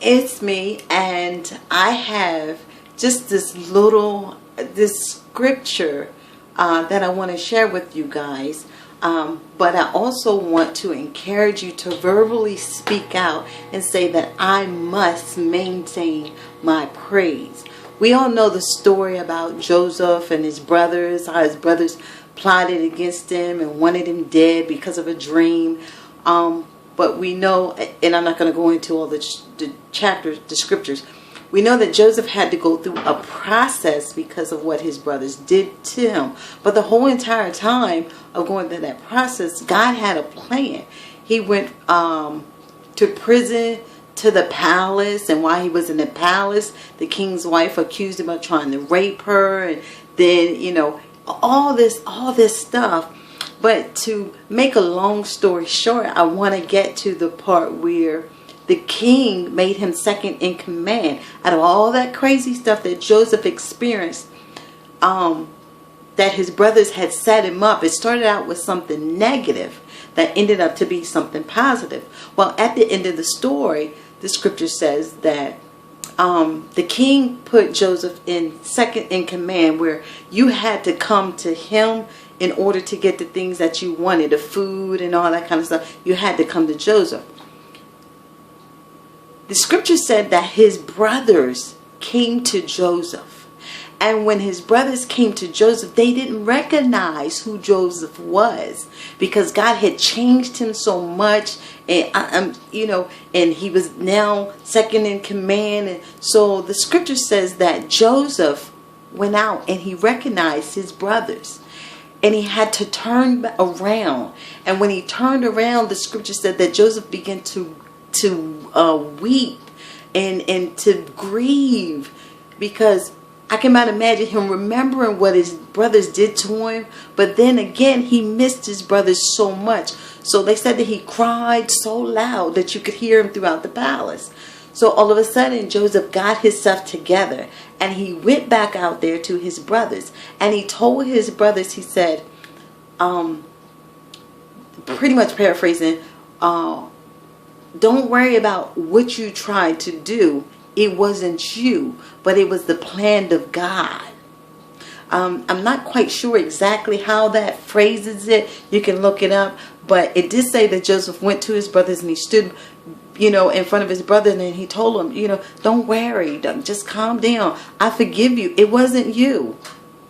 It's me, and I have just this scripture that I want to share with you guys. But I also want to encourage you to verbally speak out and say that I must maintain my praise. We all know the story about Joseph and his brothers, how his brothers plotted against him and wanted him dead because of a dream. But we know, and I'm not going to go into all the chapters, the scriptures. We know that Joseph had to go through a process because of what his brothers did to him. But the whole entire time of going through that process, God had a plan. He went to prison, to the palace, and while he was in the palace, the king's wife accused him of trying to rape her, and then, you know, all this stuff. But to make a long story short, I want to get to the part where the king made him second in command. Out of all that crazy stuff that Joseph experienced, that his brothers had set him up, it started out with something negative that ended up to be something positive. Well, at the end of the story, the scripture says that the king put Joseph in second in command, where you had to come to him in order to get the things that you wanted, the food and all that kind of stuff. You had to come to Joseph. The scripture said that his brothers came to Joseph. And when his brothers came to Joseph, they didn't recognize who Joseph was, because God had changed him so much. And, and he was now second in command. And so the scripture says that Joseph went out and he recognized his brothers. And he had to turn around. And when he turned around, the scripture said that Joseph began to weep and to grieve, because I cannot imagine him remembering what his brothers did to him. But then again, he missed his brothers so much. So they said that he cried so loud that you could hear him throughout the palace. So all of a sudden, Joseph got himself together and he went back out there to his brothers. And he told his brothers, he said, pretty much paraphrasing, don't worry about what you tried to do. It wasn't you, but it was the plan of God. I'm not quite sure exactly how that phrases it. You can look it up. But it did say that Joseph went to his brothers and he stood, in front of his brother, and he told them, don't worry, just calm down. I forgive you. It wasn't you.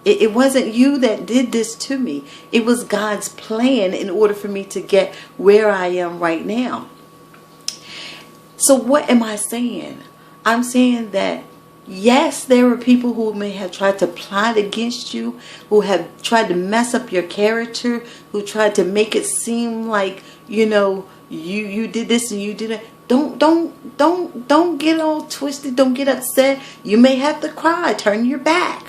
It wasn't you that did this to me. It was God's plan in order for me to get where I am right now. So what am I saying? I'm saying that, yes, there are people who may have tried to plot against you, who have tried to mess up your character, who tried to make it seem like, you did this and you did it. Don't get all twisted. Don't get upset. You may have to cry. Turn your back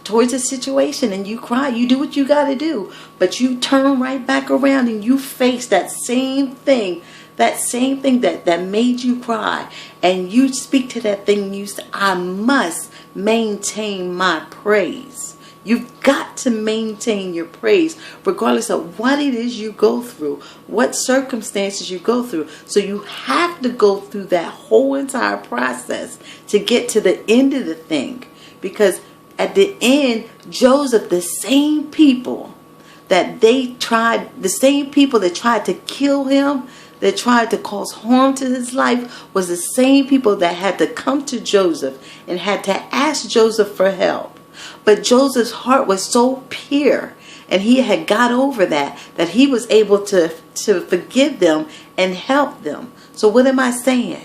towards a situation and you cry. You do what you got to do. But you turn right back around and you face that same thing. That same thing that made you cry. And you speak to that thing and you say, I must maintain my praise. You've got to maintain your praise regardless of what it is you go through, what circumstances you go through. So you have to go through that whole entire process to get to the end of the thing. Because at the end, Joseph, the same people that tried to kill him, that tried to cause harm to his life, was the same people that had to come to Joseph and had to ask Joseph for help. But Joseph's heart was so pure, and he had got over that he was able to forgive them and help them. So what am I saying?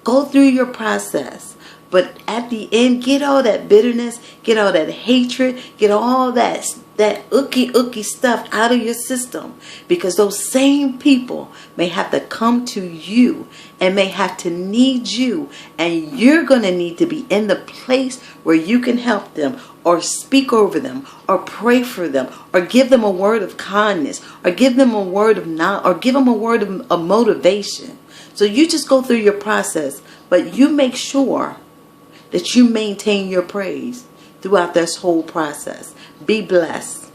Go through your process. But at the end, get all that bitterness, get all that hatred, get all that ooky stuff out of your system. Because those same people may have to come to you and may have to need you. And you're going to need to be in the place where you can help them, or speak over them, or pray for them, or give them a word of kindness, or give them a word of of motivation. So you just go through your process, but you make sure that you maintain your praise throughout this whole process. Be blessed.